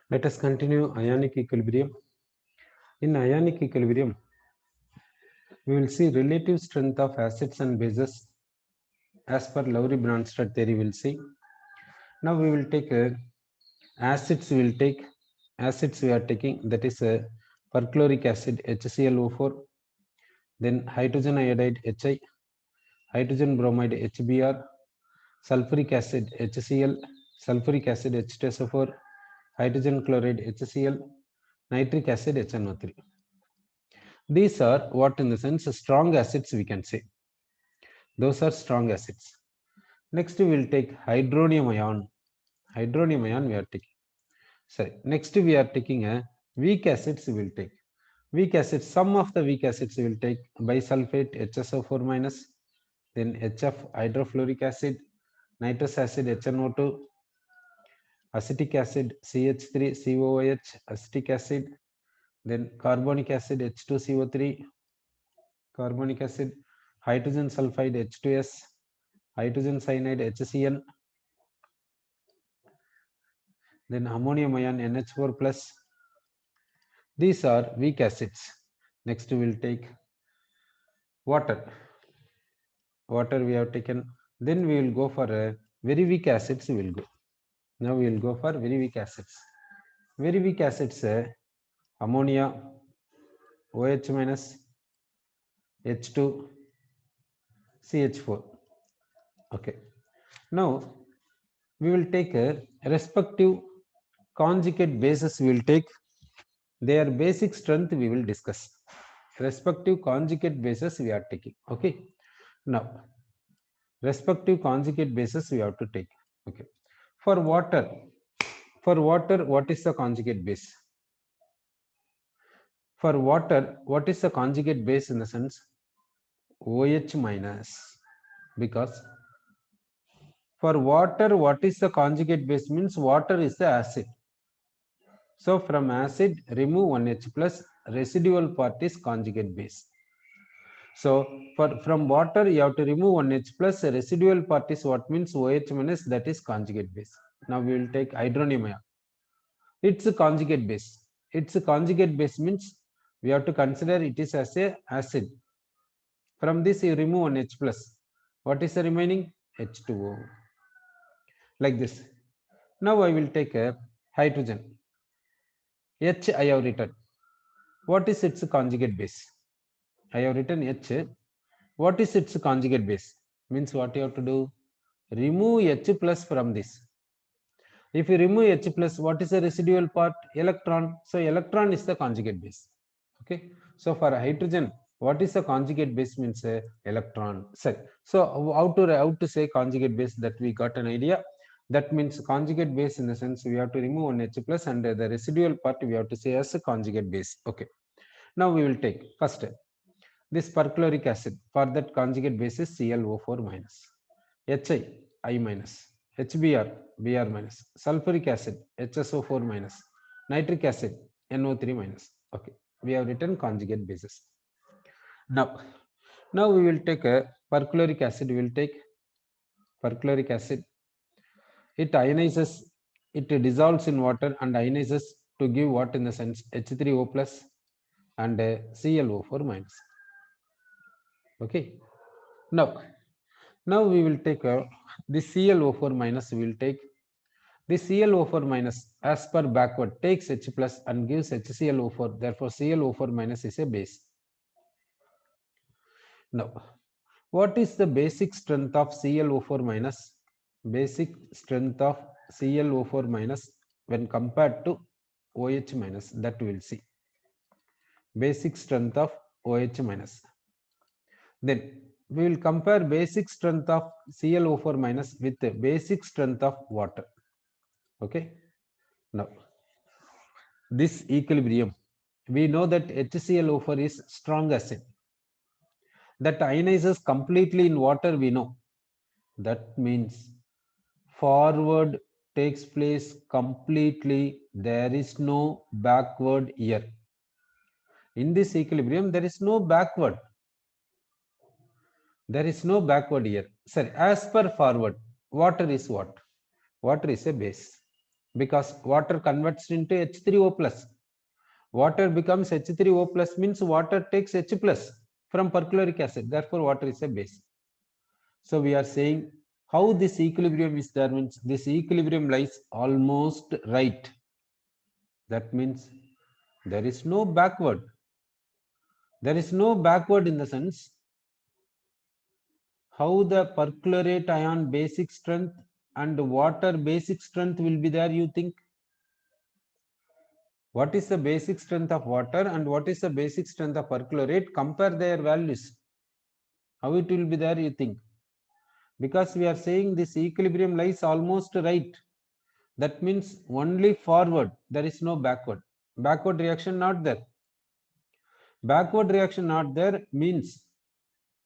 Let us continue ionic equilibrium. In ionic equilibrium, we will see relative strength of acids and bases as per Lowry-Bronsted theory. We will see. Now we will take acids. We will take acids. We are taking, that is perchloric acid HClO4, then hydrogen iodide Hi, hydrogen bromide HBr, sulfuric acid HCl, sulfuric acid H2SO4, hydrogen chloride HCl, nitric acid HNO3. These are what in the sense strong acids we can say. Those are strong acids. Next we will take hydronium ion. Hydronium ion we are taking. Sorry. Next we are taking a weak acids we will take. Weak acids, some of the weak acids we will take bisulfate HSO4 minus, then HF hydrofluoric acid, nitrous acid HNO2, acetic acid CH3COOH, acetic acid, then carbonic acid H2CO3, carbonic acid, hydrogen sulfide H2S, hydrogen cyanide HCl, then ammonium ion NH4 plus. These are weak acids. Next we will take water. Water we have taken. Then we will go for very weak acids. We will go. Now we will go for very weak acids. Very weak acids, ammonia, OH minus, H2, CH4. Okay. Now we will take a respective conjugate bases. We will take their basic strength. We will discuss. Respective conjugate bases we are taking. Okay. Now, respective conjugate bases we have to take. Okay. For water, what is the conjugate base? For water, what is the conjugate base in the sense? OH minus. Because for water, what is the conjugate base? Means water is the acid. So from acid, remove one H plus, residual part is conjugate base. So from water, you have to remove one H plus, residual part is what means OH minus, that is conjugate base. Now we will take hydronium ion. It's a conjugate base. It's a conjugate base means we have to consider it is as a acid. From this you remove one H plus. What is the remaining? H2O. Like this. Now I will take a hydrogen. H I have written. What is its conjugate base? I have written H. What is its conjugate base? Means what you have to do? Remove H plus from this. If you remove H plus, what is the residual part? Electron. So electron is the conjugate base. Okay. So for hydrogen, what is the conjugate base? Means electron. So how to say conjugate base, that we got an idea. That means conjugate base in the sense we have to remove one H plus and the residual part we have to say as a conjugate base. Okay. Now we will take first this perchloric acid. For that conjugate base is ClO4 minus, Hi I minus, HBr Br minus, sulfuric acid HSO4 minus, nitric acid NO3 minus. Okay, we have written conjugate bases. Now we will take a perchloric acid. We will take perchloric acid. It ionizes, it dissolves in water and ionizes to give what in the sense H3O plus and ClO4 minus. Okay. Now we will take this ClO4 minus. We will take this ClO4 minus as per backward takes H plus and gives HClO4. Therefore, ClO4 minus is a base. Now, what is the basic strength of ClO4 minus? Basic strength of ClO4 minus when compared to OH minus, that we will see. Basic strength of OH minus. Then we will compare basic strength of ClO4 minus with the basic strength of water. Okay. Now, this equilibrium, we know that HClO4 is strong acid. That ionizes completely in water, we know. That means forward takes place completely. There is no backward here. In this equilibrium, there is no backward. There is no backward here. Sorry, as per forward, water is what? Water is a base. because water converts into H3O plus. Water becomes H3O plus means water takes H plus from perchloric acid. Therefore, water is a base. So we are saying how this equilibrium is there means this equilibrium lies almost right. That means there is no backward. There is no backward in the sense how the perchlorate ion basic strength and water basic strength will be there, you think? What is the basic strength of water and what is the basic strength of perchlorate? Compare their values. How it will be there, you think? Because we are saying this equilibrium lies almost right. That means only forward, there is no backward. Backward reaction not there. Backward reaction not there means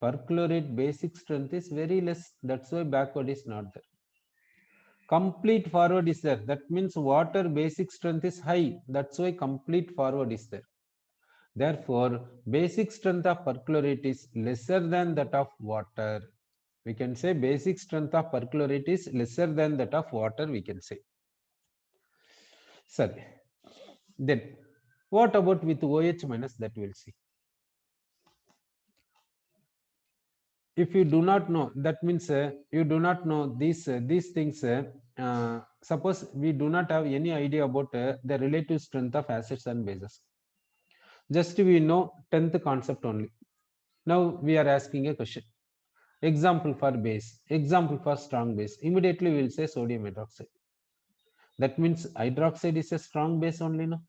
perchlorate basic strength is very less. That's why backward is not there. Complete forward is there. That means water basic strength is high. That's why complete forward is there. Therefore, basic strength of perchlorate is lesser than that of water. We can say basic strength of perchlorate is lesser than that of water, we can say. Sorry. Then, what about with OH minus, that we'll see. If you do not know, that means you do not know these things. Suppose we do not have any idea about the relative strength of acids and bases. Just we know 10th concept only. Now we are asking a question. Example for base, example for strong base. Immediately we will say sodium hydroxide. That means hydroxide is a strong base only, no?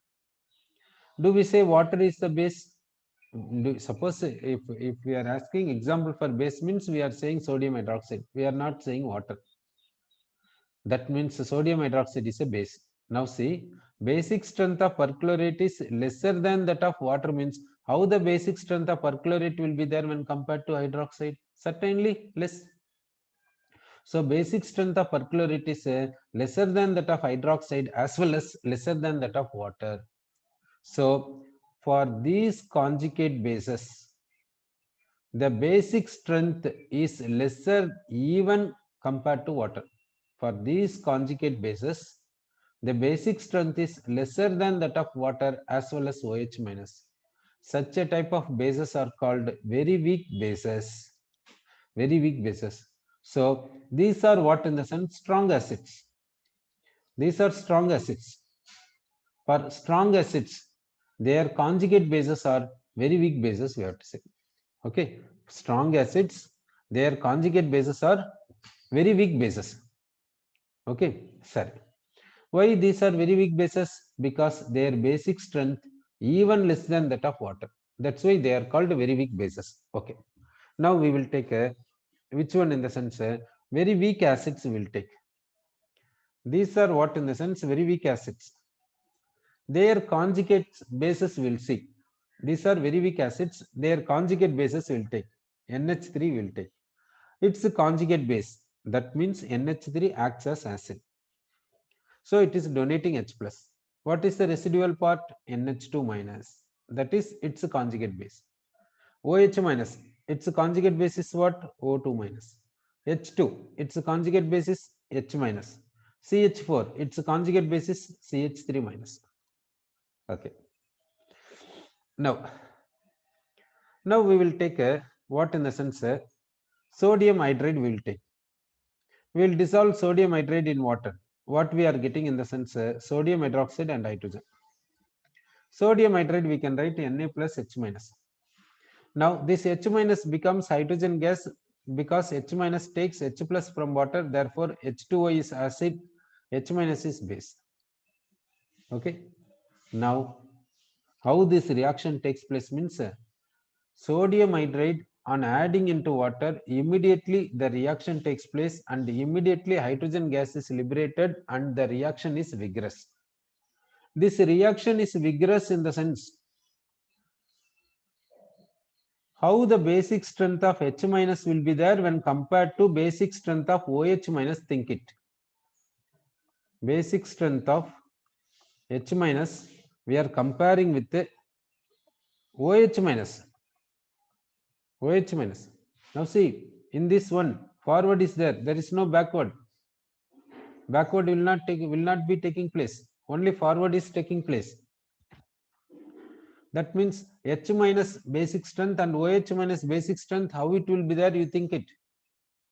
Do we say water is the base? Suppose if we are asking example for base means we are saying sodium hydroxide. We are not saying water. That means sodium hydroxide is a base. Now see, basic strength of perchlorate is lesser than that of water means how the basic strength of perchlorate will be there when compared to hydroxide? Certainly less. So basic strength of perchlorate is lesser than that of hydroxide as well as lesser than that of water. So for these conjugate bases, the basic strength is lesser even compared to water. For these conjugate bases, the basic strength is lesser than that of water as well as OH minus. Such a type of bases are called very weak bases. Very weak bases. So these are what in the sense strong acids. These are strong acids. For strong acids, their conjugate bases are very weak bases, we have to say. Okay, strong acids, their conjugate bases are very weak bases. Okay, sorry. Why these are very weak bases? Because their basic strength even less than that of water. That's why they are called very weak bases. Okay. Now we will take a which one in the sense very weak acids we will take. These are what in the sense very weak acids. Their conjugate bases will see. These are very weak acids. Their conjugate bases will take. NH3 will take. It's a conjugate base. That means NH3 acts as acid. So it is donating H plus. What is the residual part? NH2 minus. That is its conjugate base. OH minus. Its conjugate base is what? O2 minus. H2. Its conjugate base is H minus. CH4. Its conjugate base is CH3 minus. Okay. Now we will take a what in the sense sodium hydride we will take. We will dissolve sodium hydride in water. What we are getting in the sense sodium hydroxide and hydrogen. Sodium hydride we can write Na plus H minus. Now this H minus becomes hydrogen gas because H minus takes H plus from water. Therefore H2O is acid, H minus is base. Okay. Now how this reaction takes place means sodium hydride on adding into water, immediately the reaction takes place and immediately hydrogen gas is liberated and the reaction is vigorous. This reaction is vigorous in the sense how the basic strength of H minus will be there when compared to basic strength of OH minus, think it. Basic strength of H minus we are comparing with the OH minus. OH minus. Now see, in this one, forward is there. There is no backward. Backward will not be taking place. Only forward is taking place. That means H minus basic strength and OH minus basic strength, how it will be there, you think it?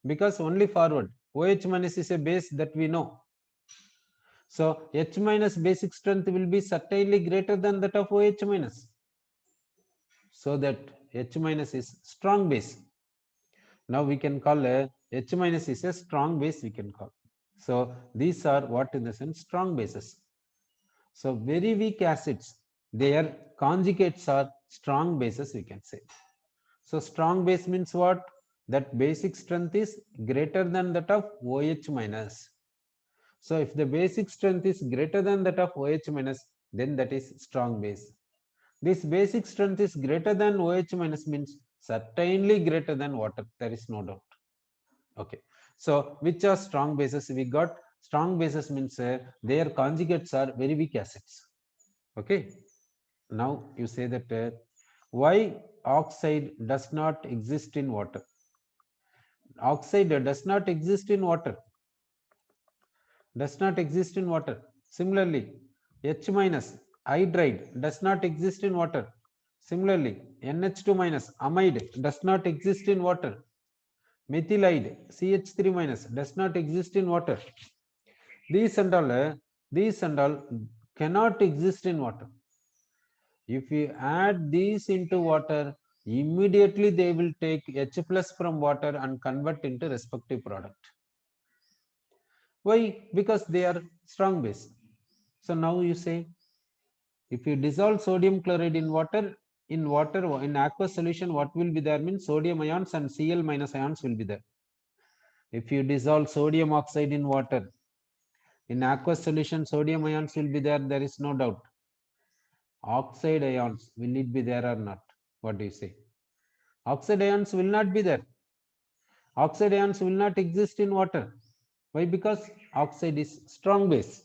Because only forward. OH minus is a base that we know. So H minus basic strength will be certainly greater than that of OH minus. So that H minus is strong base. Now we can call H minus is a strong base, we can call. So these are what in the sense strong bases. So very weak acids, their conjugates are strong bases, we can say. So strong base means what? That basic strength is greater than that of OH minus. So if the basic strength is greater than that of OH minus, then that is strong base. This basic strength is greater than OH minus means certainly greater than water. There is no doubt. Okay. So which are strong bases? We got strong bases means their conjugates are very weak acids. Okay. Now you say that why oxide does not exist in water? Oxide does not exist in water. Does not exist in water. Similarly, H minus hydride does not exist in water. Similarly, NH2 minus amide does not exist in water. Methylide CH3 minus does not exist in water. These and all cannot exist in water. If you add these into water, immediately they will take H plus from water and convert into respective product. Why? Because they are strong base. So now you say, if you dissolve sodium chloride in water, in aqueous solution, what will be there means sodium ions and Cl minus ions will be there. If you dissolve sodium oxide in water, in aqueous solution, sodium ions will be there is no doubt. Oxide ions, will it be there or not? What do you say? Oxide ions will not be there. Oxide ions will not exist in water. Why? Because oxide is strong base.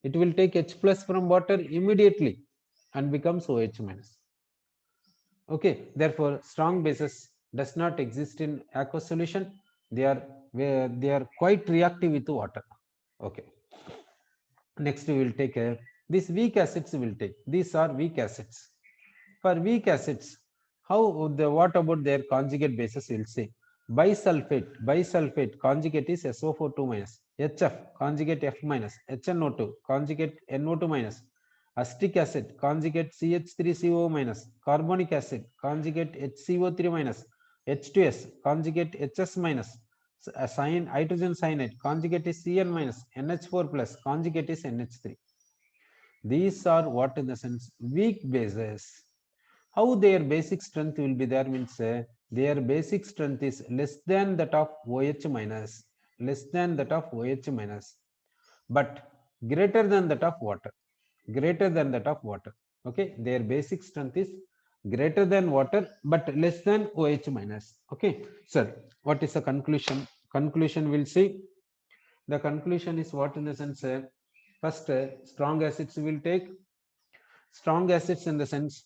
It will take H plus from water immediately and becomes OH minus. Okay, therefore strong bases does not exist in aqueous solution. They are quite reactive with water. Okay. Next we will take these weak acids will take. These are weak acids. For weak acids, what about their conjugate bases? We'll say bisulfate conjugate is SO42 minus, HF conjugate F minus, HNO2 conjugate NO2 minus, acetic acid conjugate CH3CO minus, carbonic acid conjugate HCO3 minus, H2S conjugate HS minus, hydrogen cyanide conjugate is Cn minus, NH4 plus conjugate is NH3. These are what in the sense weak bases. How their basic strength will be there means their basic strength is less than that of OH minus, less than that of OH minus, but greater than that of water, greater than that of water. Okay, their basic strength is greater than water but less than OH minus. Okay, sir, what is the conclusion? Conclusion we'll see. The conclusion is what in the sense first strong acids will take. Strong acids in the sense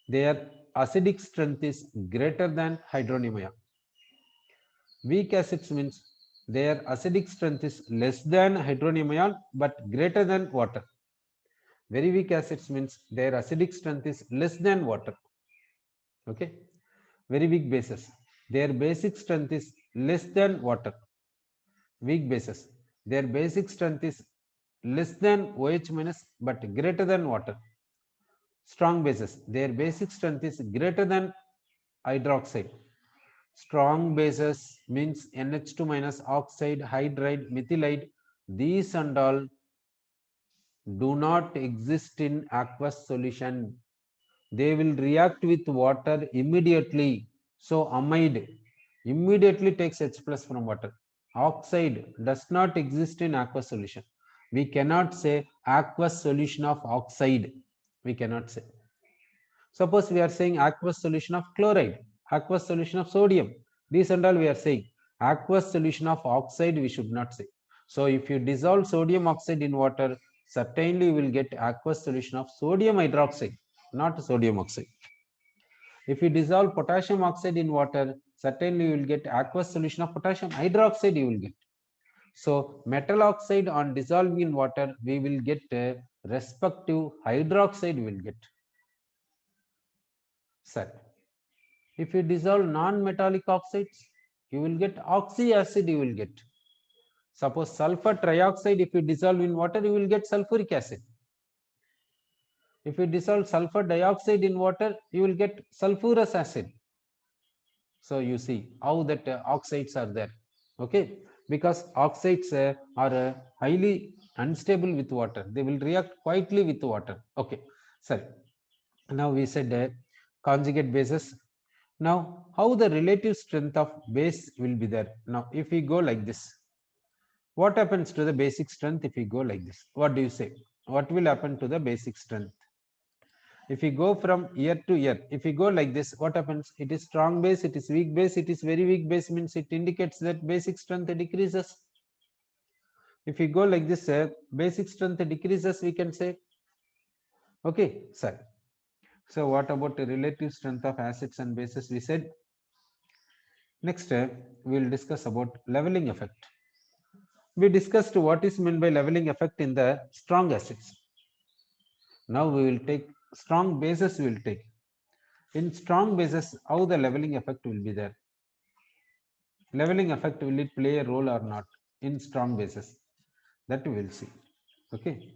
their acidic strength is greater than hydronium ion. Weak acids means their acidic strength is less than hydronium ion but greater than water. Very weak acids means their acidic strength is less than water. Okay. Very weak bases. Their basic strength is less than water. Weak bases. Their basic strength is less than OH minus but greater than water. Strong bases. Their basic strength is greater than hydroxide. Strong bases means NH2 minus, oxide, hydride, methylide. These and all do not exist in aqueous solution. They will react with water immediately. So amide immediately takes H plus from water. Oxide does not exist in aqueous solution. We cannot say aqueous solution of oxide. We cannot say. Suppose we are saying aqueous solution of chloride, aqueous solution of sodium. These and all we are saying. Aqueous solution of oxide we should not say. So if you dissolve sodium oxide in water, certainly you will get aqueous solution of sodium hydroxide, not sodium oxide. If you dissolve potassium oxide in water, certainly you will get aqueous solution of potassium hydroxide you will get. So metal oxide on dissolving in water, we will get respective hydroxide will get. Sir, if you dissolve non-metallic oxides, you will get oxy acid you will get. Suppose sulfur trioxide, if you dissolve in water, you will get sulfuric acid. If you dissolve sulfur dioxide in water, you will get sulfurous acid. So you see how that oxides are there. Okay, because oxides are highly unstable with water. They will react quietly with water. Okay, sorry. Now we said conjugate bases. Now, how the relative strength of base will be there? Now, if we go like this, what happens to the basic strength if we go like this? What do you say? What will happen to the basic strength? If we go from year to year, if we go like this, what happens? It is strong base, it is weak base, it is very weak base, means it indicates that basic strength decreases. If we go like this, basic strength decreases, we can say. Okay, sir. So what about the relative strength of acids and bases? We said. Next, we will discuss about leveling effect. We discussed what is meant by leveling effect in the strong acids. Now we will take strong bases. We will take in strong bases how the leveling effect will be there. Leveling effect, will it play a role or not in strong bases? That we will see. Okay.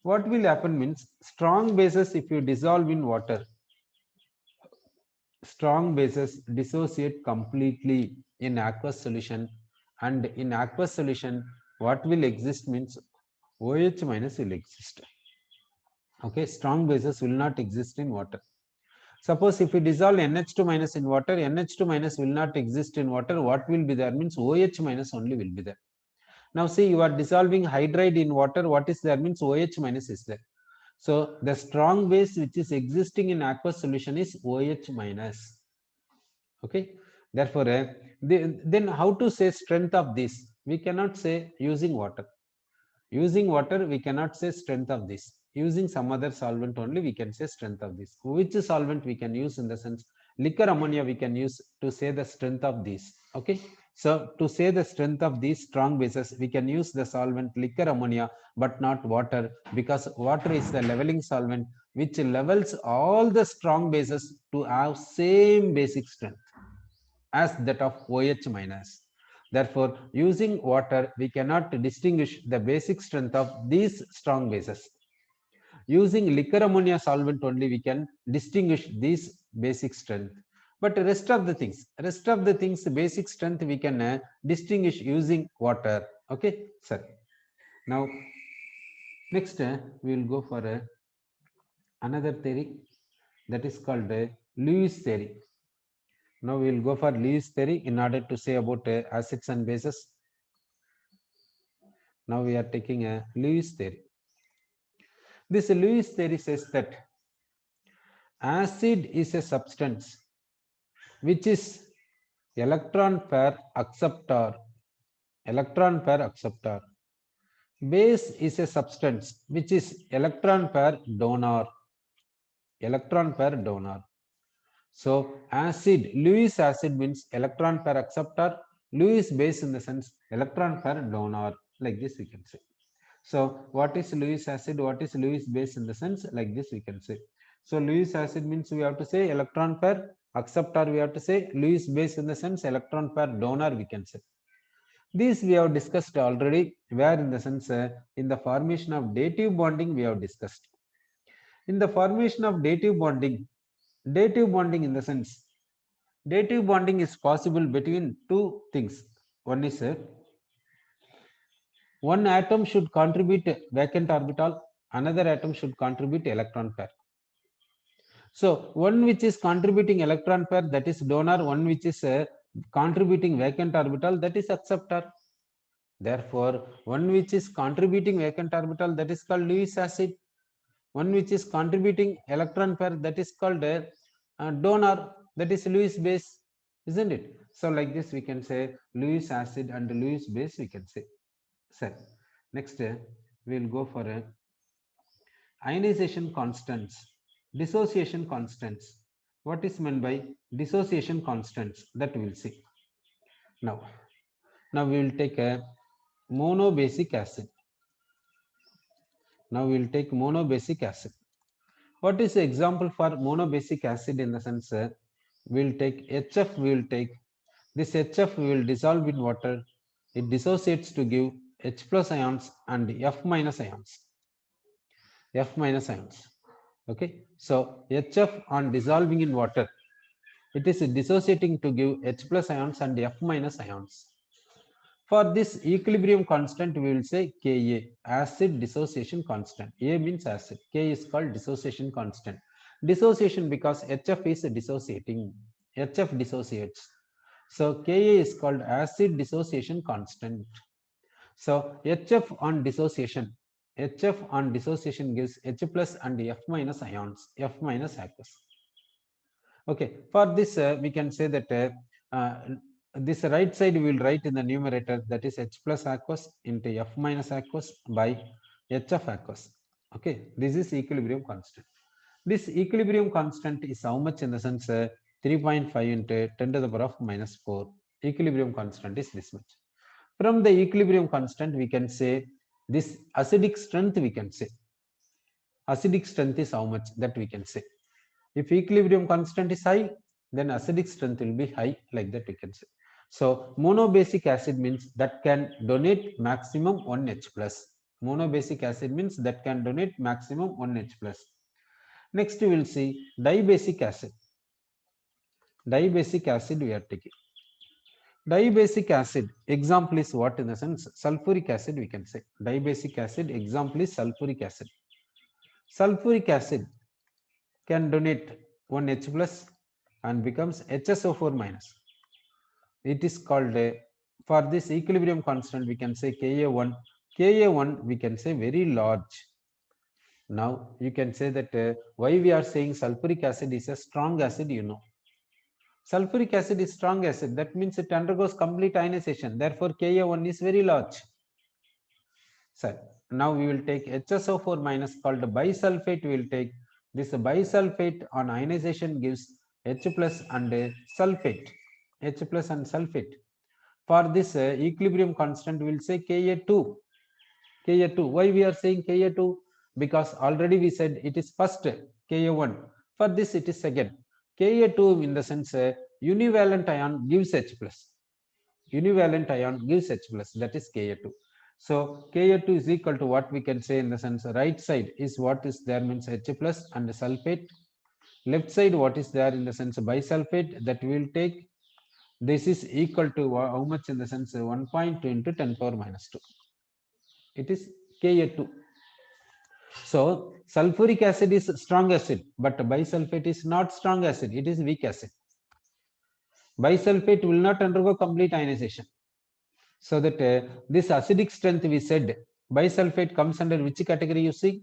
What will happen means strong bases, if you dissolve in water, strong bases dissociate completely in aqueous solution, and in aqueous solution what will exist means OH minus will exist. Okay, strong bases will not exist in water. Suppose if we dissolve NH2 minus in water, NH2 minus will not exist in water. What will be there means OH minus only will be there. Now see, you are dissolving hydride in water. What is there means OH minus is there. So the strong base which is existing in aqueous solution is OH minus. Okay. Therefore, then how to say strength of this? We cannot say using water. Using water, we cannot say strength of this. Using some other solvent only, we can say strength of this. Which solvent we can use in the sense liquor ammonia we can use to say the strength of this. Okay. So to say the strength of these strong bases, we can use the solvent liquor ammonia, but not water, because water is the leveling solvent which levels all the strong bases to have same basic strength as that of OH minus. Therefore, using water, we cannot distinguish the basic strength of these strong bases. Using liquor ammonia solvent only, we can distinguish these basic strength. But rest of the things, basic strength, we can distinguish using water. Okay, sir. Now, next, we will go for another theory that is called Lewis theory. Now we will go for Lewis theory in order to say about acids and bases. Now we are taking a Lewis theory. This Lewis theory says that acid is a substance which is electron pair acceptor. Electron pair acceptor. Base is a substance which is electron pair donor. Electron pair donor. So acid, Lewis acid means electron pair acceptor, Lewis base in the sense electron pair donor. Like this we can say. So what is Lewis acid? What is Lewis base in the sense? Like this we can say. So Lewis acid means we have to say electron pair acceptor, we have to say Lewis base in the sense electron pair donor we can say. These we have discussed already, where in the sense in the formation of dative bonding we have discussed. In the formation of dative bonding in the sense, dative bonding is possible between two things. One is one atom should contribute vacant orbital, another atom should contribute electron pair. So one which is contributing electron pair, that is donor, one which is contributing vacant orbital, that is acceptor. Therefore, one which is contributing vacant orbital, that is called Lewis acid. One which is contributing electron pair, that is called donor, that is Lewis base, isn't it? So like this we can say Lewis acid and Lewis base we can say. So next we will go for ionization constants, dissociation constants. What is meant by dissociation constants? That we will see. Now we will take monobasic acid. Now we will take monobasic acid. What is the example for monobasic acid in the sense we will take HF, we will take this HF we will dissolve in water. It dissociates to give H plus ions and F minus ions. F minus ions. Okay. So HF on dissolving in water, it is dissociating to give H plus ions and F minus ions. For this equilibrium constant, we will say Ka, acid dissociation constant. A means acid. K is called dissociation constant. Dissociation because HF is dissociating. HF dissociates. So Ka is called acid dissociation constant. So HF on dissociation gives H plus and F minus ions, F minus aqueous. Okay, for this we can say that this right side we will write in the numerator, that is H plus aqueous into F minus aqueous by HF aqueous. Okay, this is equilibrium constant. This equilibrium constant is how much in the sense 3.5 into 10 to the power of minus 4. Equilibrium constant is this much. From the equilibrium constant, we can say this acidic strength, we can say. Acidic strength is how much, that we can say. If equilibrium constant is high, then acidic strength will be high, like that we can say. So monobasic acid means that can donate maximum 1 H plus. Monobasic acid means that can donate maximum 1 H plus. Next we will see dibasic acid. Dibasic acid we are taking. Dibasic acid example is what in the sense? Sulfuric acid we can say. Dibasic acid example is sulfuric acid. Sulfuric acid can donate 1 H plus and becomes HSO4 minus. It is called for this equilibrium constant we can say Ka1. Ka1 we can say very large. Now you can say that why we are saying sulfuric acid is a strong acid, you know. Sulfuric acid is strong acid, that means it undergoes complete ionization, therefore Ka1 is very large. So now we will take HSO4 minus called bisulfate. We will take this bisulfate on ionization gives H plus and sulfate. H plus and sulfate. For this equilibrium constant, we will say Ka2. Ka2. Why we are saying Ka2? Because already we said it is first Ka1. For this it is second. Ka2 in the sense univalent ion gives H plus. Univalent ion gives H plus, that is Ka2. So Ka2 is equal to what we can say in the sense right side is what is there means H plus and sulfate. Left side what is there in the sense bisulfate, that we will take. This is equal to how much in the sense 1.2 into 10 power minus 2. It is Ka2. So sulfuric acid is strong acid, but bisulfate is not strong acid, it is weak acid. Bisulfate will not undergo complete ionization. So that this acidic strength we said, bisulfate comes under which category you see?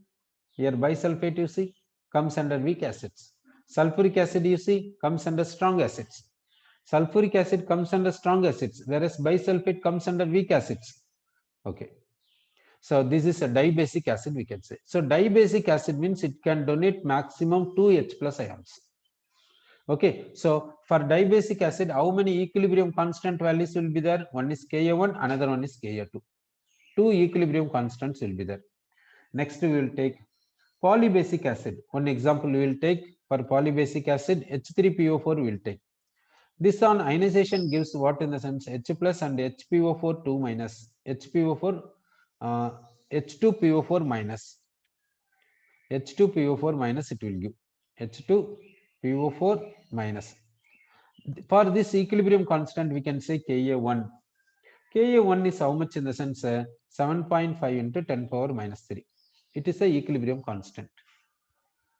Here bisulfate you see comes under weak acids. Sulfuric acid you see comes under strong acids. Sulfuric acid comes under strong acids, whereas bisulfate comes under weak acids. Okay. So this is a dibasic acid we can say. So dibasic acid means it can donate maximum 2 H plus ions. Okay, so for dibasic acid, how many equilibrium constant values will be there? One is Ka1, another one is Ka2. Two equilibrium constants will be there. Next, we will take polybasic acid. One example we will take for polybasic acid, H3PO4 we will take. This on ionization gives what in the sense H plus and HPO4 2 minus, HPO4, H2PO4 minus. H2PO4 minus it will give. H2PO4 minus. For this equilibrium constant, we can say Ka1. Ka1 is how much in the sense 7.5 into 10 power minus 3. It is a equilibrium constant.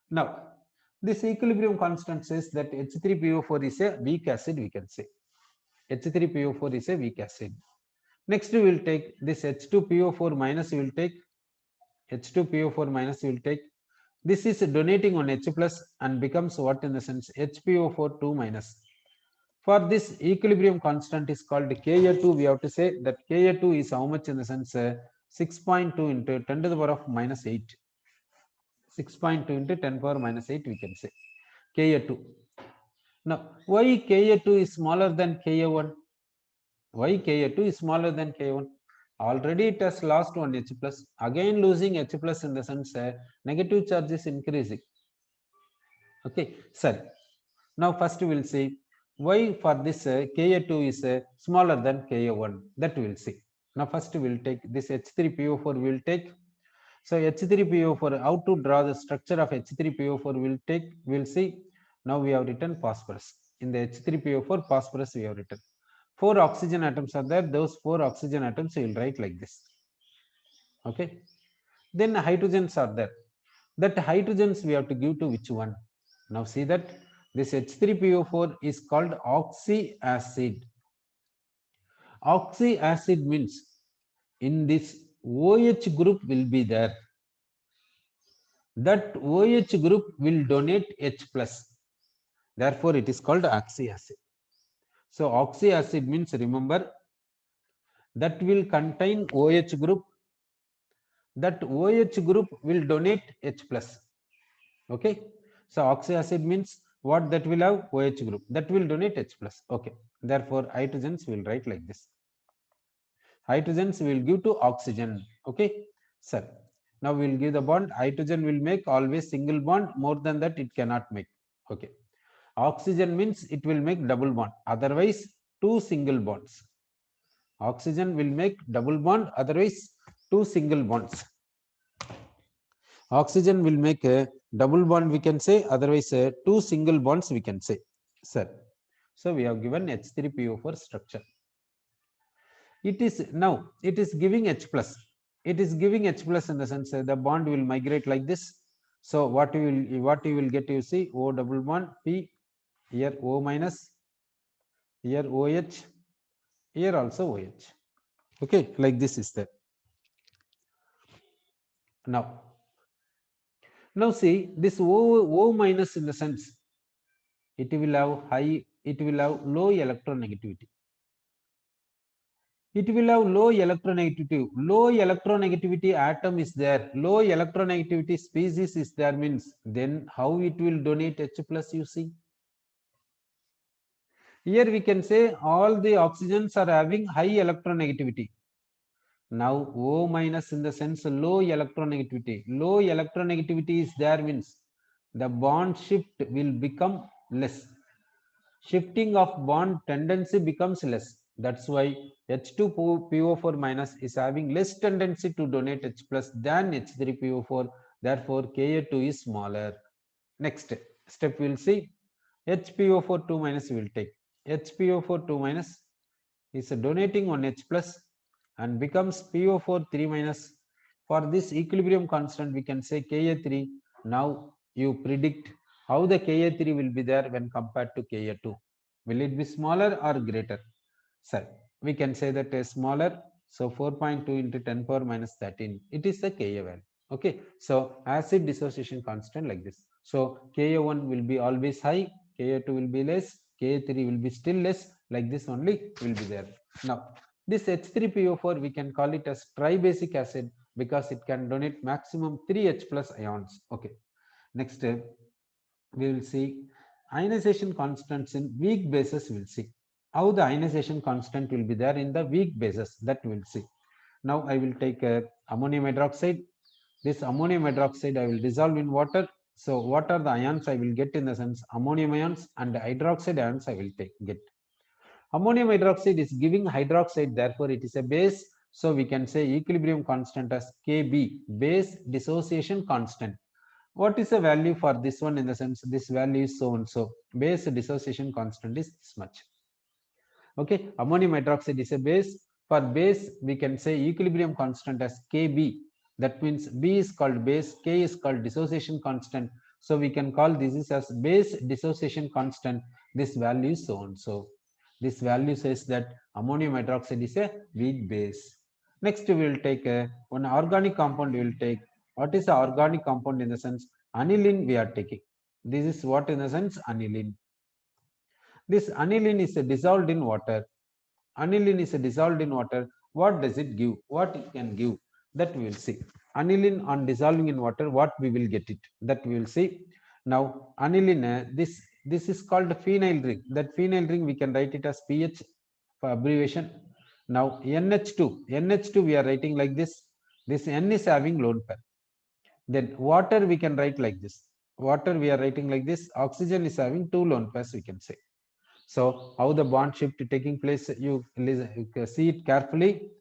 Now, this equilibrium constant says that H3PO4 is a weak acid, we can say. H3PO4 is a weak acid. Next, we will take this H2PO4 minus, we will take H2PO4 minus, we will take. This is donating on H plus and becomes what in the sense HPO4 2 minus. For this equilibrium constant is called Ka2. We have to say that Ka2 is how much in the sense 6.2 into 10 to the power of minus 8. 6.2 into 10 power minus 8 we can say Ka2. Now, why Ka2 is smaller than Ka1? Why Ka2 is smaller than Ka1? Already it has lost one H plus. Again losing H plus in the sense negative charge is increasing. Okay, sorry. Now first we will see why for this Ka2 is smaller than Ka1. That we will see. Now first we will take this H3PO4 we will take. So H3PO4, how to draw the structure of H3PO4 we will see. Now we have written phosphorus. In the H3PO4 phosphorus we have written. 4 oxygen atoms are there. Those 4 oxygen atoms we will write like this. Okay. Then hydrogens are there. That hydrogens we have to give to which one? Now see that this H3PO4 is called oxyacid. Oxyacid means in this OH group will be there. That OH group will donate H plus. Therefore, it is called oxyacid. So oxyacid means, remember, that will contain OH group. That OH group will donate H plus. Okay. So oxyacid means what? That will have OH group. That will donate H plus. Okay. Therefore, hydrogens will write like this. Hydrogens will give to oxygen. Okay. Sir. Now we will give the bond. Hydrogen will make always single bond. More than that, it cannot make. Okay. Oxygen means it will make double bond. Otherwise, two single bonds. Oxygen will make double bond. Otherwise, two single bonds. Oxygen will make a double bond, we can say. Otherwise, two single bonds, we can say. Sir. So we have given H3PO4 structure. It is now, it is giving H plus. It is giving H plus in the sense the bond will migrate like this. So what you will get, you see, O double bond P, here O minus, here OH, here also OH. Okay, like this is there. Now see this O minus in the sense it will have low electronegativity. It will have low electronegativity. Low electronegativity atom is there. Low electronegativity species is there means then how it will donate H plus, you see. Here we can say all the oxygens are having high electronegativity. Now O minus in the sense low electronegativity. Low electronegativity is there means the bond shift will become less. Shifting of bond tendency becomes less. That's why H2PO4 minus is having less tendency to donate H plus than H3PO4. Therefore, Ka2 is smaller. Next step we'll see. HPO4 2 minus we will take. HPO4 2 minus is donating one H plus and becomes PO4 3 minus. For this equilibrium constant, we can say Ka3. Now you predict how the Ka3 will be there when compared to Ka2. Will it be smaller or greater? Sir, we can say that is smaller. So 4.2 into 10 power minus 13. It is the Ka value. Okay. So acid dissociation constant like this. So Ka1 will be always high. Ka2 will be less. Ka3 will be still less. Like this only will be there. Now, this H3PO4 we can call it as tribasic acid because it can donate maximum 3 H plus ions. Okay. Next, we will see ionization constants in weak bases. We'll see how the ionization constant will be there in the weak bases, that we'll see. Now I will take ammonium hydroxide. This ammonium hydroxide I will dissolve in water. So what are the ions I will get in the sense ammonium ions and hydroxide ions I will get. Ammonium hydroxide is giving hydroxide, therefore it is a base. So we can say equilibrium constant as Kb, base dissociation constant. What is the value for this one in the sense this value is so and so. Base dissociation constant is this much. Okay, ammonium hydroxide is a base. For base, we can say equilibrium constant as Kb. That means B is called base, K is called dissociation constant. So we can call this as base dissociation constant. This value is so and so. This value says that ammonium hydroxide is a weak base. Next, we will take one organic compound. We will take what is the organic compound in the sense aniline we are taking. This is what in the sense aniline. This aniline is dissolved in water. Aniline is dissolved in water. What does it give? What it can give? That we will see. Aniline on dissolving in water, what we will get it? That we will see. Now, aniline, this is called phenyl ring. That phenyl ring we can write it as pH for abbreviation. Now NH2 we are writing like this. This N is having lone pair. Then water we can write like this. Water we are writing like this. Oxygen is having two lone pairs, we can say. So how the bond shift taking place, you can see it carefully.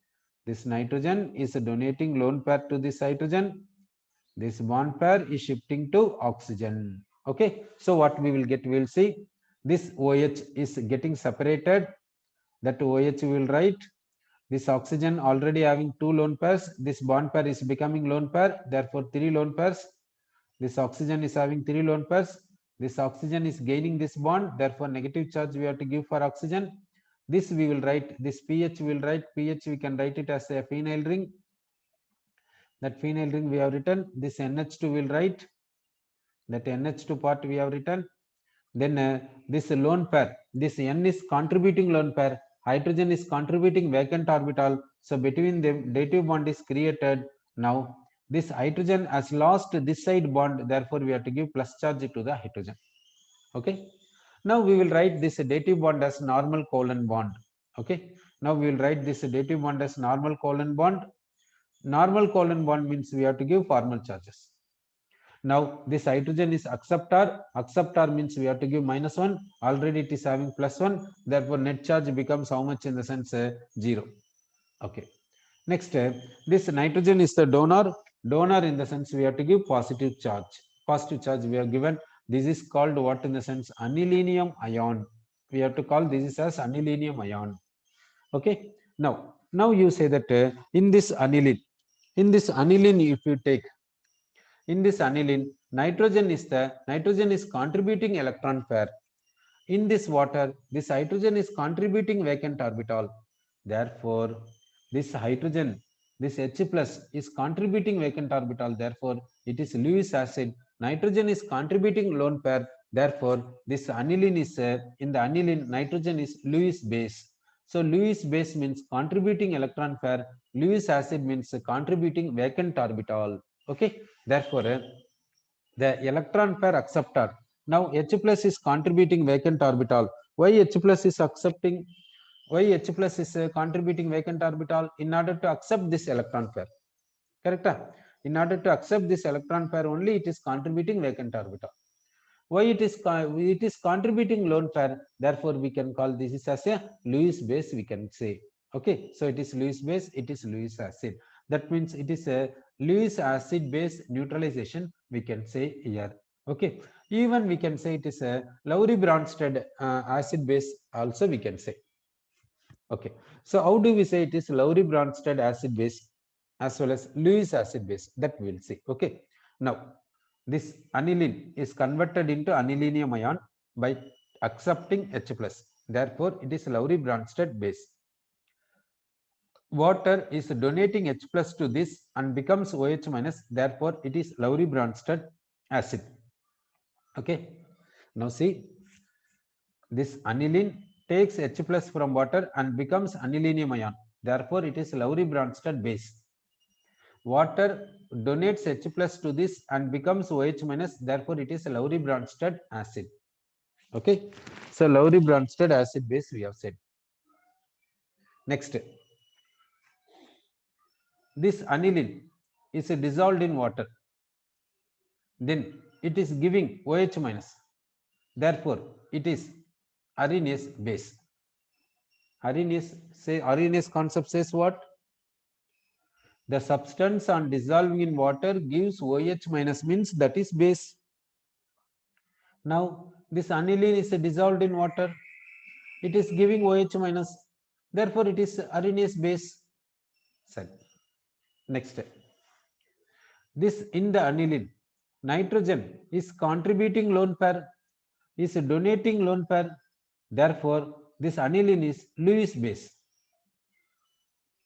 This nitrogen is donating lone pair to this hydrogen. This bond pair is shifting to oxygen. Okay, so what we will get, we will see this OH is getting separated. That OH we will write. This oxygen already having two lone pairs. This bond pair is becoming lone pair. Therefore, three lone pairs. This oxygen is having three lone pairs. This oxygen is gaining this bond. Therefore, negative charge we have to give for oxygen. This we will write. This pH we will write. pH we can write it as a phenyl ring. That phenyl ring we have written. This NH2 will write. That NH2 part we have written. Then this lone pair, this N is contributing lone pair, hydrogen is contributing vacant orbital. So between them, dative bond is created. Now this hydrogen has lost this side bond. Therefore, we have to give plus charge to the hydrogen. Okay. Now we will write this dative bond as normal covalent bond. Okay. Now we will write this dative bond as normal covalent bond. Normal covalent bond means we have to give formal charges. Now this hydrogen is acceptor. Acceptor means we have to give -1. Already it is having +1. Therefore net charge becomes how much, in the sense 0. Okay. Next, this nitrogen is the donor. Donor in the sense we have to give positive charge. Positive charge we have given. This is called what, in the sense anilinium ion. We have to call this as anilinium ion. Okay. Now you say that in this aniline, if you take, in this aniline, nitrogen is contributing electron pair. In this water, this hydrogen is contributing vacant orbital. Therefore, this hydrogen, this H plus is contributing vacant orbital. Therefore, it is Lewis acid. Nitrogen is contributing lone pair. Therefore, this aniline is in the aniline, nitrogen is Lewis base. So Lewis base means contributing electron pair. Lewis acid means contributing vacant orbital. Okay. Therefore, the electron pair acceptor. Now H plus is contributing vacant orbital. Why H plus is accepting? Why H plus is contributing vacant orbital? In order to accept this electron pair. Correct? In order to accept this electron pair only, it is contributing vacant orbital. Why it is contributing lone pair? Therefore, we can call this is as a Lewis base, we can say. Okay, so it is Lewis base, it is Lewis acid. That means it is a Lewis acid base neutralization, we can say here. Okay, even we can say it is a Lowry Bronsted acid base also, we can say. Okay, so how do we say it is Lowry Bronsted acid base as well as Lewis acid base? That we'll see. Okay, now this aniline is converted into anilinium ion by accepting H plus. Therefore, it is Lowry Bronsted base. Water is donating H plus to this and becomes OH minus. Therefore, it is Lowry Bronsted acid. Okay. Now see, this aniline takes H plus from water and becomes anilinium ion. Therefore, it is Lowry Bronsted base. Water donates H plus to this and becomes OH minus. Therefore, it is Lowry Bronsted acid. Okay. So Lowry Bronsted acid base we have said. Next, this aniline is dissolved in water. Then it is giving OH minus. Therefore, it is arenase base. Arenase concept says what? The substance on dissolving in water gives OH minus, means that is base. Now this aniline is dissolved in water. It is giving OH minus. Therefore, it is arenase base. Next, this in the aniline, nitrogen is contributing lone pair, is donating lone pair. Therefore, this aniline is Lewis base.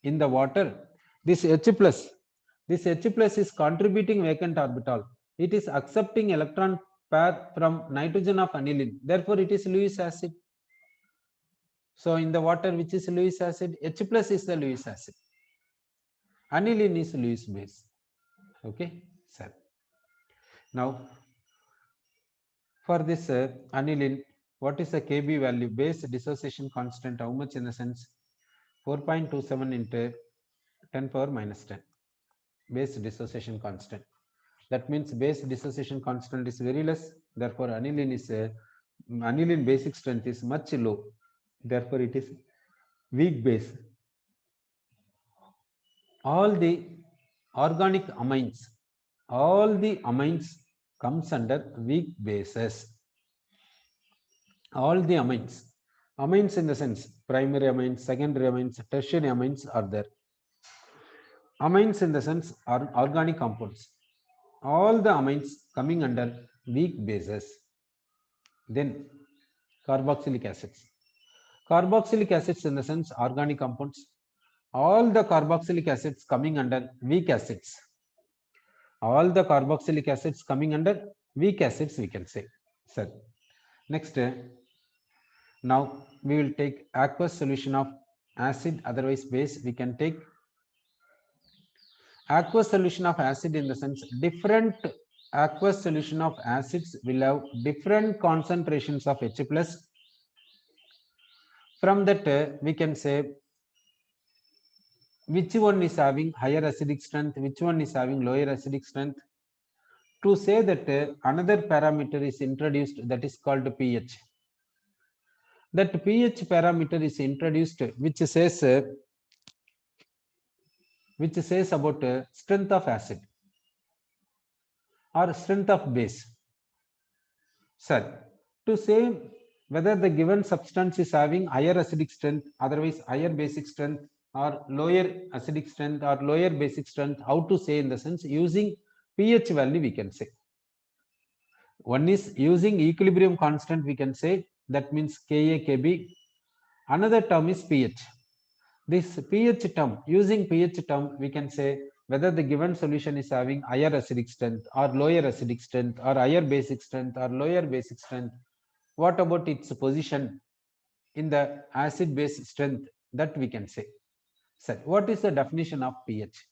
In the water, this H plus is contributing vacant orbital. It is accepting electron pair from nitrogen of aniline. Therefore, it is Lewis acid. So in the water, which is Lewis acid, H plus is the Lewis acid. Aniline is Lewis base. Okay, sir. Now, for this aniline, what is the Kb value? Base dissociation constant, how much, in the sense 4.27 into 10 power minus 10 base dissociation constant. That means base dissociation constant is very less. Therefore, aniline basic strength is much low. Therefore, it is weak base. All the organic amines, all the amines comes under weak bases. All the amines in the sense primary amines, secondary amines, tertiary amines are there. Amines in the sense are organic compounds. All the amines coming under weak bases. Then carboxylic acids. Carboxylic acids in the sense organic compounds. All the carboxylic acids coming under weak acids. All the carboxylic acids coming under weak acids, we can say. So, next, now we will take aqueous solution of acid, otherwise base. We can take aqueous solution of acid in the sense different aqueous solution of acids will have different concentrations of H plus. From that, we can say which one is having higher acidic strength, which one is having lower acidic strength. To say that another parameter is introduced, that is called pH. That pH parameter is introduced, which says about strength of acid or strength of base. Sir, to say whether the given substance is having higher acidic strength, otherwise higher basic strength, or lower acidic strength or lower basic strength, how to say in the sense using pH value we can say. One is using equilibrium constant, we can say, that means Ka, Kb. Another term is pH. This pH term, using pH term, we can say whether the given solution is having higher acidic strength or lower acidic strength or higher basic strength or lower basic strength. What about its position in the acid base strength, that we can say. So, what is the definition of pH?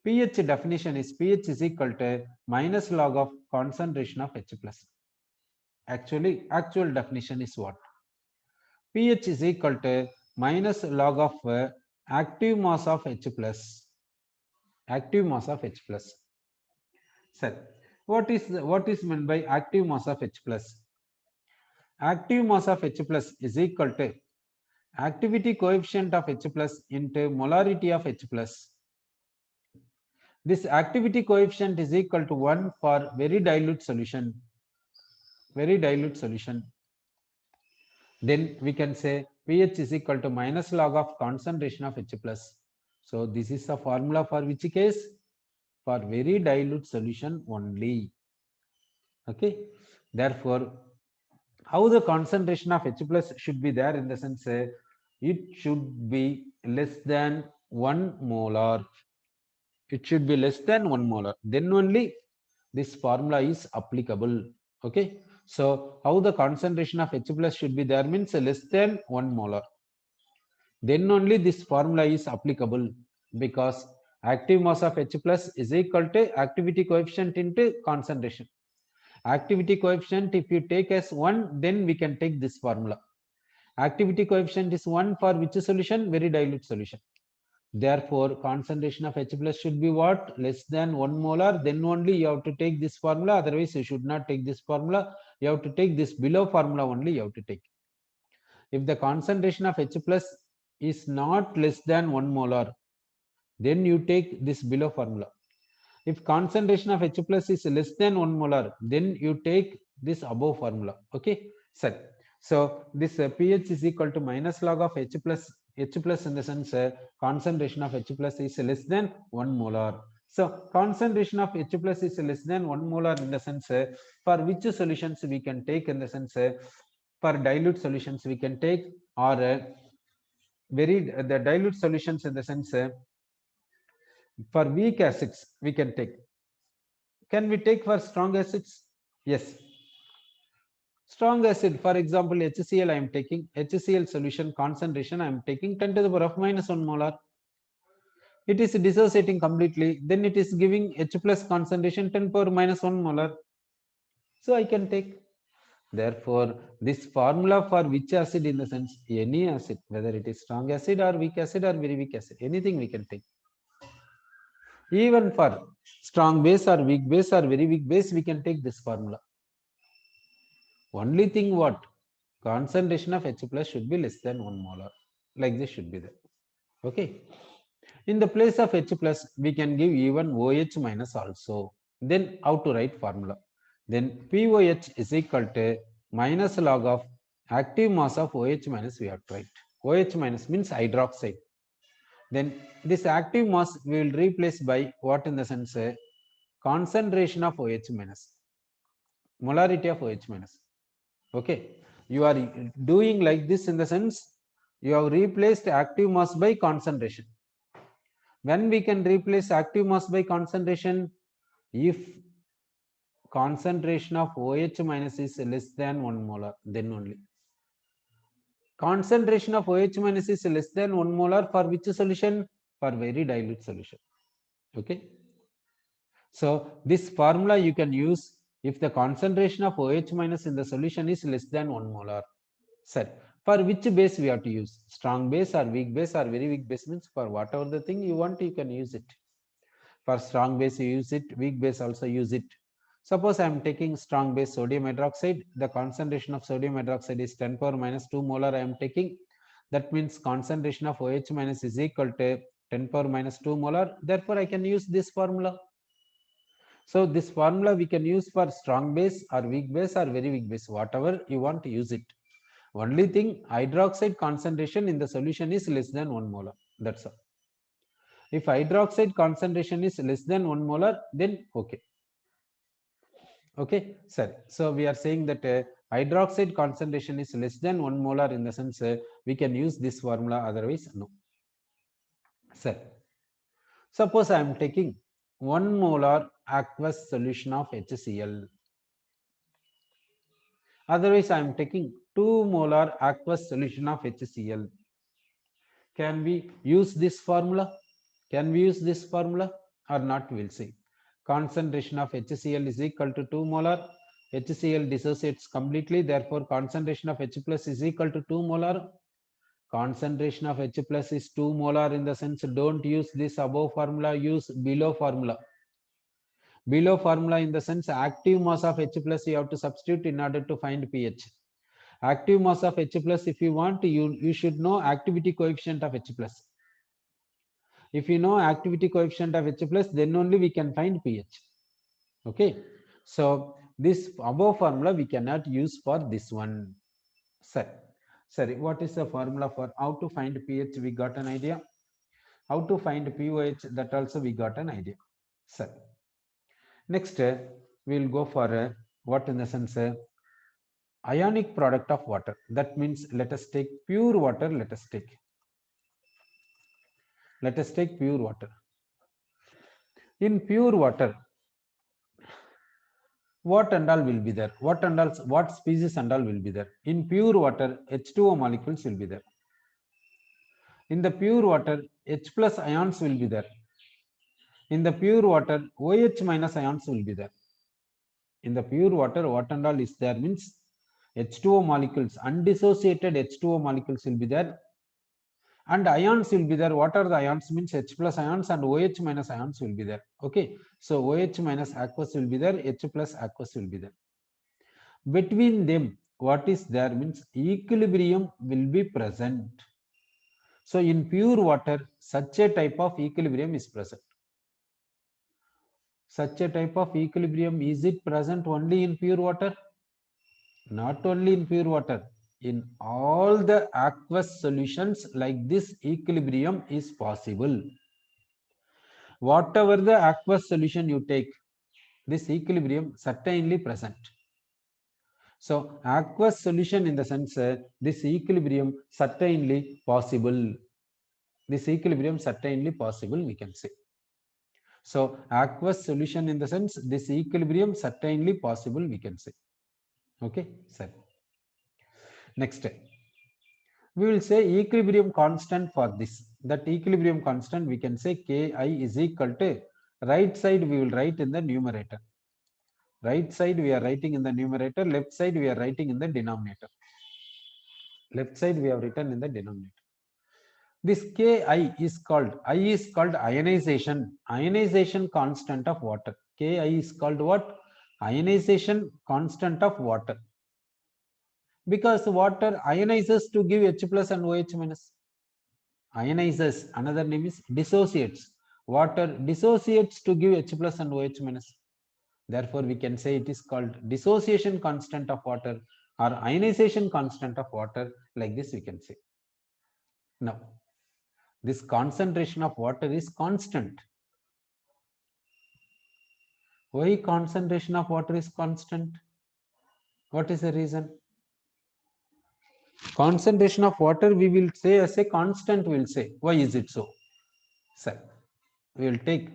pH definition is pH is equal to minus log of concentration of H plus. Actually, actual definition is what? pH is equal to minus log of active mass of H plus. Active mass of H plus. Sir, what is meant by active mass of H plus? Active mass of H plus is equal to activity coefficient of H plus into molarity of H plus. This activity coefficient is equal to 1 for very dilute solution. Very dilute solution. Then we can say pH is equal to minus log of concentration of H plus. So this is the formula for which case? For very dilute solution only. Okay. Therefore, how the concentration of H plus should be there in the sense it should be less than 1 molar. It should be less than 1 molar. Then only this formula is applicable. Okay. So how the concentration of H plus should be there means less than 1 molar. Then only this formula is applicable, because active mass of H plus is equal to activity coefficient into concentration. Activity coefficient, if you take as 1, then we can take this formula. Activity coefficient is 1 for which solution? Very dilute solution. Therefore, concentration of H plus should be what? Less than 1 molar. Then only you have to take this formula. Otherwise, you should not take this formula. You have to take this below formula only. You have to take. If the concentration of H plus is not less than 1 molar, then you take this below formula. If concentration of H plus is less than 1 molar, then you take this above formula. Okay, sir. So this pH is equal to minus log of H plus in the sense concentration of H plus is less than 1 molar. So concentration of H plus is less than 1 molar in the sense for which solutions we can take in the sense for dilute solutions we can take, or the dilute solutions in the sense for weak acids we can take. Can we take for strong acids? Yes. Strong acid, for example, HCl, I am taking HCl solution concentration, I am taking 10 to the power of minus 1 molar. It is dissociating completely, then it is giving H plus concentration 10 power minus 1 molar. So I can take. Therefore, this formula for which acid in the sense any acid, whether it is strong acid or weak acid or very weak acid, anything we can take. Even for strong base or weak base or very weak base, we can take this formula. Only thing what? Concentration of H plus should be less than 1 molar. Like this should be there. Okay. In the place of H plus, we can give even OH minus also. Then how to write formula? Then POH is equal to minus log of active mass of OH minus we have to write. OH minus means hydroxide. Then this active mass we will replace by what in the sense concentration of OH minus, molarity of OH minus. Okay, you are doing like this in the sense you have replaced active mass by concentration. When we can replace active mass by concentration? If concentration of OH minus is less than 1 molar, then only. Concentration of OH minus is less than 1 molar for which solution? For very dilute solution. Okay. So this formula you can use if the concentration of OH minus in the solution is less than 1 molar. Sir, for which base we have to use? Strong base or weak base or very weak base means for whatever the thing you want, you can use it. For strong base, you use it. Weak base also use it. Suppose I am taking strong base sodium hydroxide. The concentration of sodium hydroxide is 10 power minus 2 molar I am taking. That means concentration of OH minus is equal to 10 power minus 2 molar. Therefore, I can use this formula. So this formula we can use for strong base or weak base or very weak base, whatever you want to use it. Only thing, hydroxide concentration in the solution is less than 1 molar. That's all. If hydroxide concentration is less than 1 molar, then okay. Okay, sir. So we are saying that hydroxide concentration is less than 1 molar in the sense we can use this formula, otherwise no. Sir, suppose I am taking 1 molar aqueous solution of HCl. Otherwise, I am taking 2 molar aqueous solution of HCl. Can we use this formula? Can we use this formula or not? We'll see. Concentration of HCl is equal to 2 molar. HCl dissociates completely. Therefore, concentration of H plus is equal to 2 molar. Concentration of H plus is 2 molar in the sense don't use this above formula, use below formula. Below formula in the sense active mass of H plus you have to substitute in order to find pH. Active mass of H plus, if you want, you should know activity coefficient of H plus. If you know activity coefficient of H plus, then only we can find pH. Okay. So this above formula we cannot use for this one. Sorry, what is the formula for how to find pH? We got an idea. How to find pOH? That also we got an idea. Sir. Next, we will go for what in the sense ionic product of water. That means let us take pure water. Let us take pure water. In pure water, what and all will be there? What species and all will be there? In pure water, H2O molecules will be there. In the pure water, H plus ions will be there. In the pure water, OH minus ions will be there. In the pure water, what and all is there means H2O molecules, undissociated H2O molecules will be there. And ions will be there. What are the ions means H plus ions and OH minus ions will be there. Okay. So OH minus aqueous will be there. H plus aqueous will be there. Between them, what is there means equilibrium will be present. So in pure water, such a type of equilibrium is present. Such a type of equilibrium, is it present only in pure water? Not only in pure water. In all the aqueous solutions, like this equilibrium is possible. Whatever the aqueous solution you take, this equilibrium certainly present. So aqueous solution in the sense this equilibrium certainly possible. This equilibrium certainly possible, we can say. So aqueous solution in the sense this equilibrium certainly possible, we can say. Okay, sir. Next, we will say equilibrium constant for this. That equilibrium constant we can say Ki is equal to, right side we will write in the numerator. Right side we are writing in the numerator, left side we are writing in the denominator. Left side we have written in the denominator. This Ki is called, I is called ionization constant of water. Ki is called what? Ionization constant of water. Because water ionizes to give H plus and OH minus. Ionizes, another name is dissociates. Water dissociates to give H plus and OH minus. Therefore, we can say it is called dissociation constant of water or ionization constant of water. Like this we can say. Now, this concentration of water is constant. Why concentration of water is constant? What is the reason? Concentration of water we will say as a constant, we will say. Why is it so? Sir, we will take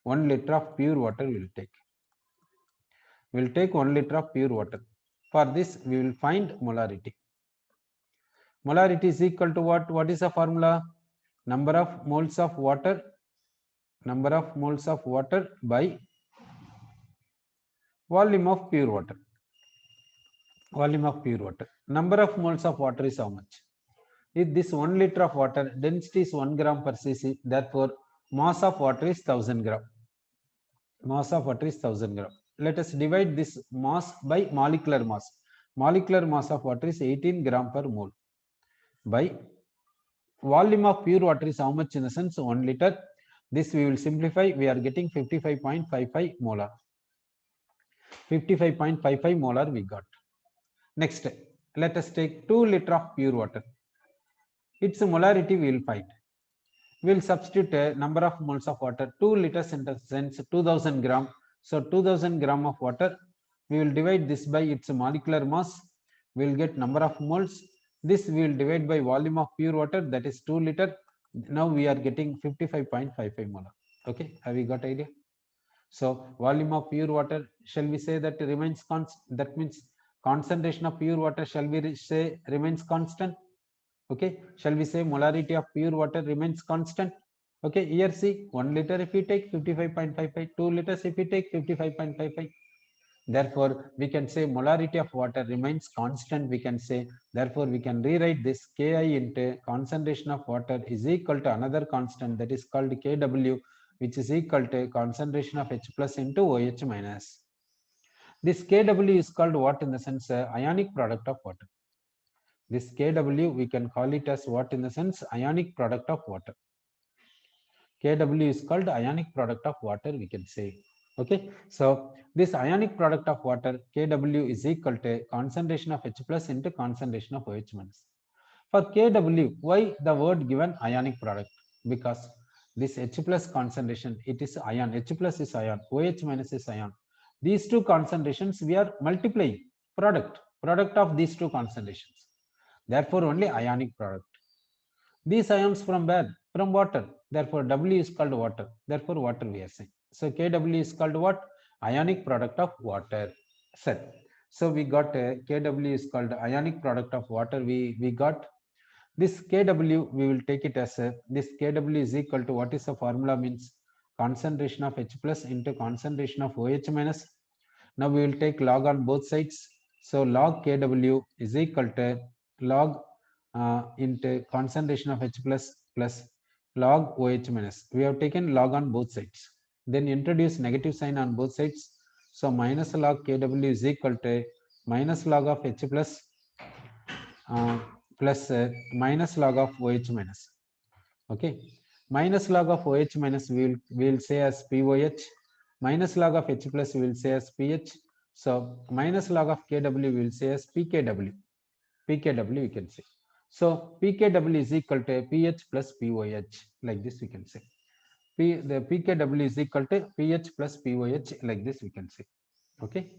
1 liter of pure water, we will take. We will take 1 liter of pure water. For this, we will find molarity. Molarity is equal to what? What is the formula? Number of moles of water by volume of pure water. Volume of pure water. Number of moles of water is how much? If this 1 liter of water, density is 1 gram per cc, therefore mass of water is 1000 gram. Mass of water is 1000 gram. Let us divide this mass by molecular mass. Molecular mass of water is 18 gram per mole. By volume of pure water is how much, in the sense 1 liter. This we will simplify. We are getting 55.55 molar. 55.55 molar we got. Next, let us take 2 liter of pure water. Its molarity we will find. We will substitute a number of moles of water. 2 liters in the sense 2000 gram. So 2000 gram of water. We will divide this by its molecular mass. We will get number of moles. This we will divide by volume of pure water, that is 2 liter. Now we are getting 55.55 molar. Okay, have we got idea? So volume of pure water, shall we say that remains constant? That means concentration of pure water, shall we say remains constant? Okay, shall we say molarity of pure water remains constant? Okay, here see 1 liter if we take 55.55, 2 liters if we take 55.55. Therefore, we can say molarity of water remains constant. We can say, therefore, we can rewrite this Ki into concentration of water is equal to another constant, that is called Kw, which is equal to concentration of H plus into OH minus. This Kw is called what, in the sense ionic product of water. This Kw we can call it as what, in the sense ionic product of water. Kw is called ionic product of water, we can say. Okay, so this ionic product of water Kw is equal to concentration of H plus into concentration of OH minus. For Kw, why the word given ionic product? Because this H plus concentration, it is ion. H plus is ion, OH minus is ion. These two concentrations we are multiplying, product of these two concentrations. Therefore, only ionic product. These ions from where? From water. Therefore, W is called water. Therefore, water we are saying. So, Kw is called what? Ionic product of water. Set. So, we got Kw is called ionic product of water. We got this Kw, we will take it as this Kw is equal to what is the formula, means concentration of H plus into concentration of OH minus. Now, we will take log on both sides. So, log Kw is equal to log into concentration of H plus log OH minus. We have taken log on both sides. Then introduce negative sign on both sides. So minus log Kw is equal to minus log of H plus minus log of OH minus. Okay. Minus log of OH minus we will say as POH. Minus log of H plus we will say as pH. So minus log of Kw we will say as pKw. pKw we can say. So pKw is equal to pH plus POH, like this we can say. The pKw is equal to pH plus POH, like this we can say. Okay.